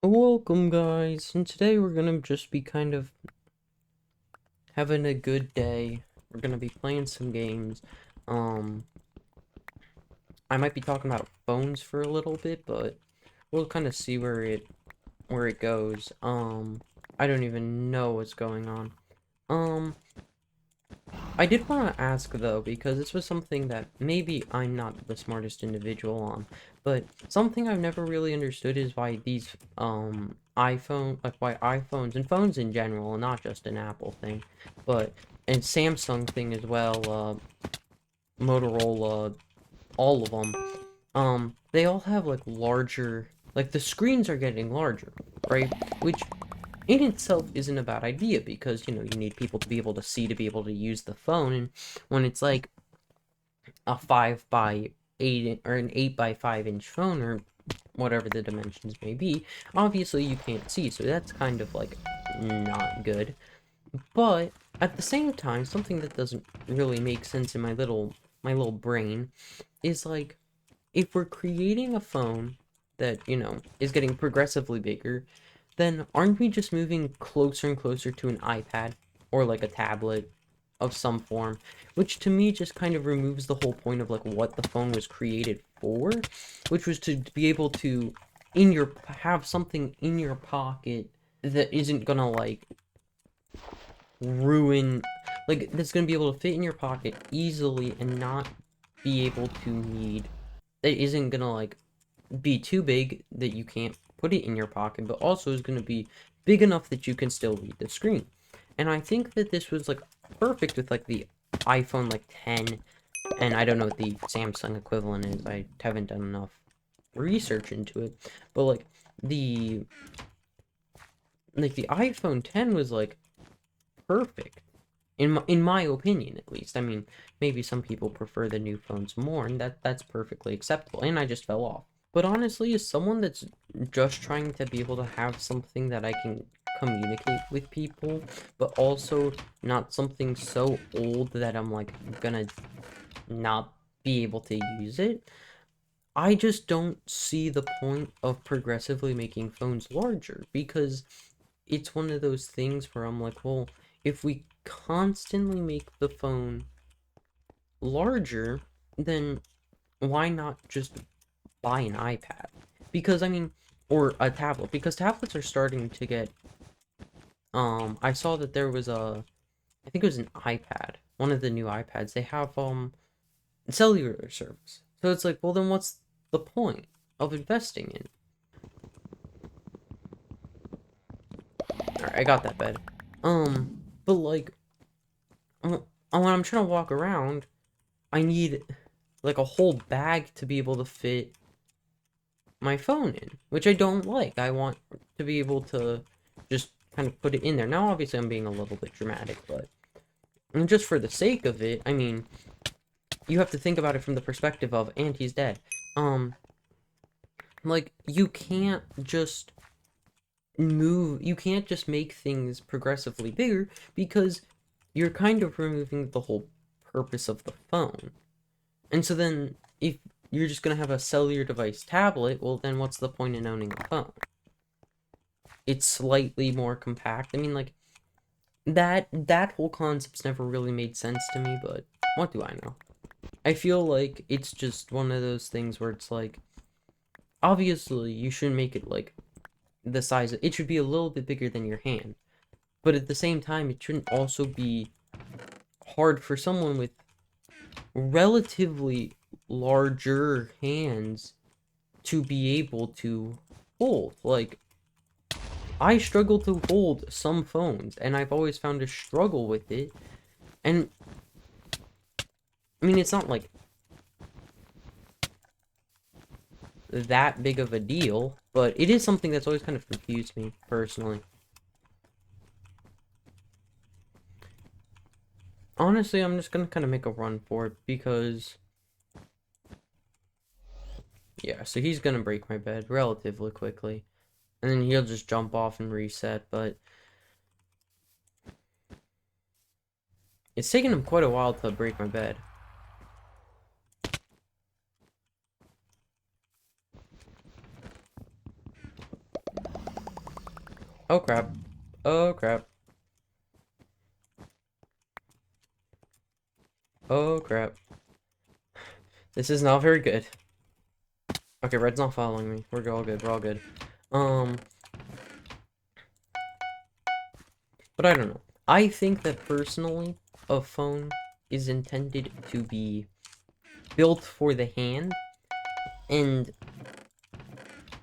Welcome guys, and today we're gonna just be kind of having a good day. We're gonna be playing some games. Um, I might be talking about phones for a little bit, but we'll kind of see where it goes. I don't even know what's going on. Um, I did want to ask though, because this was something that maybe I'm not the smartest individual on, but something I've never really understood is why these why iPhones and phones in general, not just an Apple thing, but and Samsung thing as well, Motorola, all of them, they all have like larger, like the screens are getting larger, right? Which in itself isn't a bad idea because, you need people to be able to see to be able to use the phone. And when it's like a 5 by 8 or an 8 by 5 inch phone or whatever the dimensions may be, obviously you can't see. So that's kind of like not good. But at the same time, something that doesn't really make sense in my little brain is like, if we're creating a phone that, is getting progressively bigger, then aren't we just moving closer and closer to an iPad or like a tablet of some form? Which to me just kind of removes the whole point of like what the phone was created for, which was to be able to have something in your pocket that isn't gonna like ruin, like that's gonna be able to fit in your pocket easily and not be able to need, that isn't gonna like be too big that you can't put it in your pocket, but also is going to be big enough that you can still read the screen. And I think that this was like perfect with like the iPhone like 10, and I don't know what the Samsung equivalent is. I haven't done enough research into it, but the the iPhone 10 was like perfect in my opinion, at least. I mean, maybe some people prefer the new phones more, and that's perfectly acceptable. And I just fell off. But honestly, as someone that's just trying to be able to have something that I can communicate with people, but also not something so old that I'm like gonna not be able to use it, I just don't see the point of progressively making phones larger, because it's one of those things where I'm like, well, if we constantly make the phone larger, then why not just buy an iPad? Because I mean, or a tablet, because tablets are starting to get, I saw that there was I think it was an iPad, one of the new iPads, they have cellular service. So it's like, well, then what's the point of investing in? Alright, I got that bed. But like, when I'm trying to walk around, I need like a whole bag to be able to fit my phone in, which I don't like. I want to be able to just kind of put it in there. Now, obviously, I'm being a little bit dramatic, but just for the sake of it, I mean, you have to think about it from the perspective of, and he's dead. Like, you can't just make things progressively bigger, because you're kind of removing the whole purpose of the phone. And so then, if you're just gonna have a cellular device tablet, well then what's the point in owning a phone? It's slightly more compact. I mean, like, that whole concept's never really made sense to me, but what do I know? I feel like it's just one of those things where it's like, obviously you shouldn't make it like the size of, it should be a little bit bigger than your hand. But at the same time, it shouldn't also be hard for someone with relatively larger hands to be able to hold. Like, I struggle to hold some phones, and I've always found a struggle with it. And I mean, it's not like that big of a deal, but it is something that's always kind of confused me personally. Honestly, I'm just gonna kind of make a run for it because, yeah, so he's gonna break my bed relatively quickly, and then he'll just jump off and reset, but it's taken him quite a while to break my bed. Oh crap. Oh crap. Oh crap. This is not very good. Okay, red's not following me. We're all good. We're all good. Um, but I don't know. I think that personally, a phone is intended to be built for the hand, and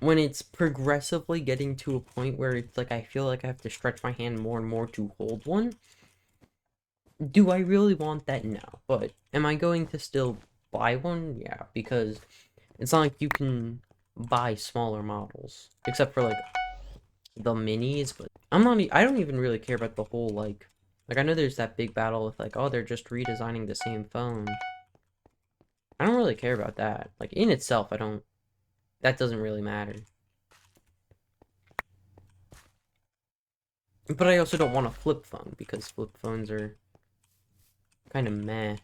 when it's progressively getting to a point where it's like I feel like I have to stretch my hand more and more to hold one, do I really want that? No. But am I going to still buy one? Yeah, because it's not like you can buy smaller models, except for like the minis, but I don't even really care about the whole like I know there's that big battle with like, oh, they're just redesigning the same phone. I don't really care about that. Like in itself, that doesn't really matter. But I also don't want a flip phone because flip phones are kind of meh.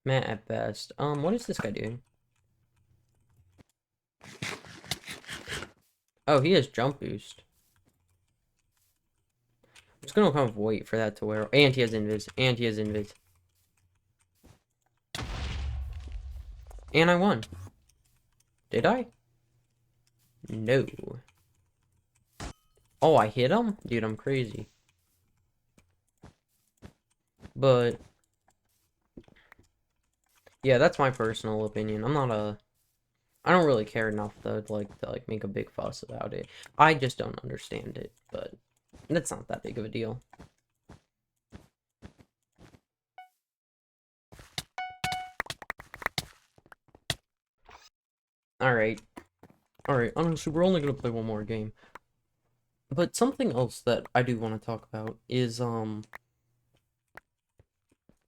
Meh at best. What is this guy doing? Oh, he has jump boost. I'm just gonna kind of wait for that to wear. And he has invis. And he has invis. And I won. Did I? No. Oh, I hit him? Dude, I'm crazy. But yeah, that's my personal opinion. I don't really care enough to like make a big fuss about it. I just don't understand it, but that's not that big of a deal. Alright. Alright, honestly, we're only gonna play one more game. But something else that I do want to talk about is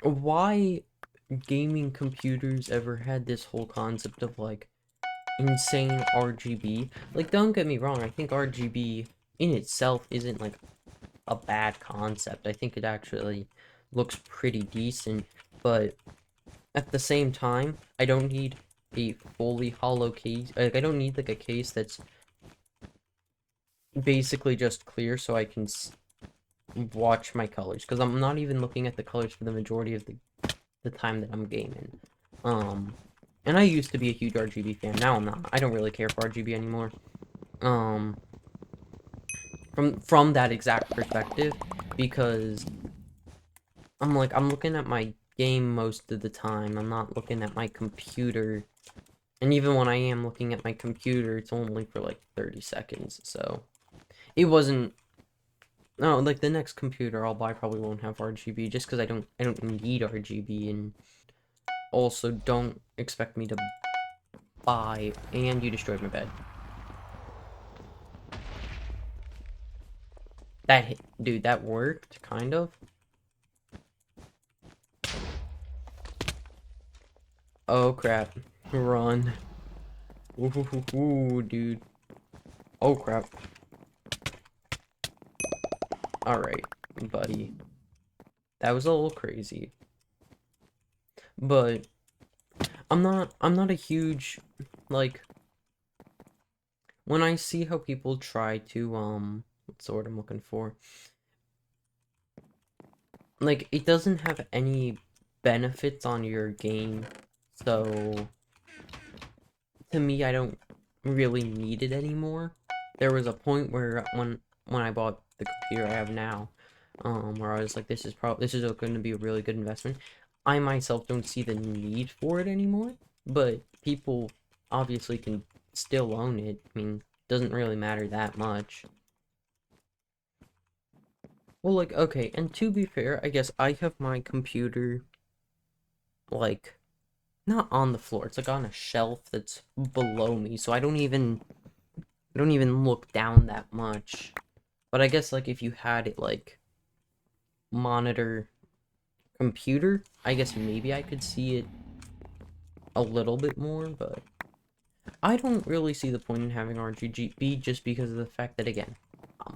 why gaming computers ever had this whole concept of like insane RGB. Like, don't get me wrong, I think RGB in itself isn't like a bad concept. I think it actually looks pretty decent, but at the same time, I don't need a fully hollow case. Like, I don't need like a case that's basically just clear so I can watch my colors, because I'm not even looking at the colors for the majority of the time that I'm gaming. And I used to be a huge RGB fan. Now I'm not. I don't really care for RGB anymore. Um, from that exact perspective, because I'm looking at my game most of the time. I'm not looking at my computer. And even when I am looking at my computer, it's only for like 30 seconds. So it wasn't. No, like the next computer I'll buy probably won't have RGB just because I don't need RGB, and also don't expect me to buy. And you destroyed my bed. Dude, that worked kind of. Oh crap! Run! Ooh, dude. Oh crap! All right, buddy. That was a little crazy, but I'm not a huge like when I see how people try to what's the word I'm looking for? Like it doesn't have any benefits on your game. So to me, I don't really need it anymore. There was a point where when I bought the computer I have now, where I was like, this is going to be a really good investment. I myself don't see the need for it anymore, but people obviously can still own it. I mean, it doesn't really matter that much. Well, like, okay, and to be fair, I guess I have my computer, like, not on the floor. It's like on a shelf that's below me, so I don't even look down that much. But I guess like if you had it like monitor computer, I guess maybe I could see it a little bit more, but I don't really see the point in having RGB just because of the fact that again,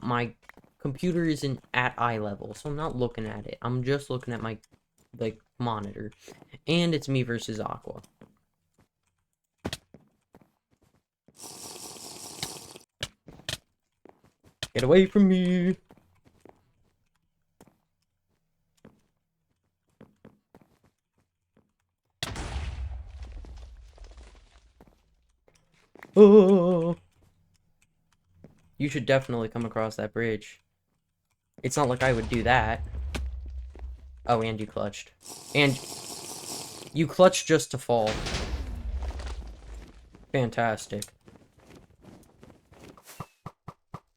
my computer isn't at eye level, so I'm not looking at it. I'm just looking at my like monitor. And it's me versus Aqua. Get away from me. Oh. You should definitely come across that bridge. It's not like I would do that. Oh, and you clutched. And you clutched just to fall. Fantastic.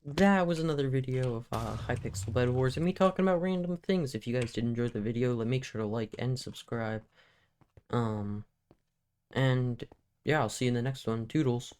That was another video of Hypixel Bedwars and me talking about random things. If you guys did enjoy the video, make sure to like and subscribe. And yeah, I'll see you in the next one. Toodles.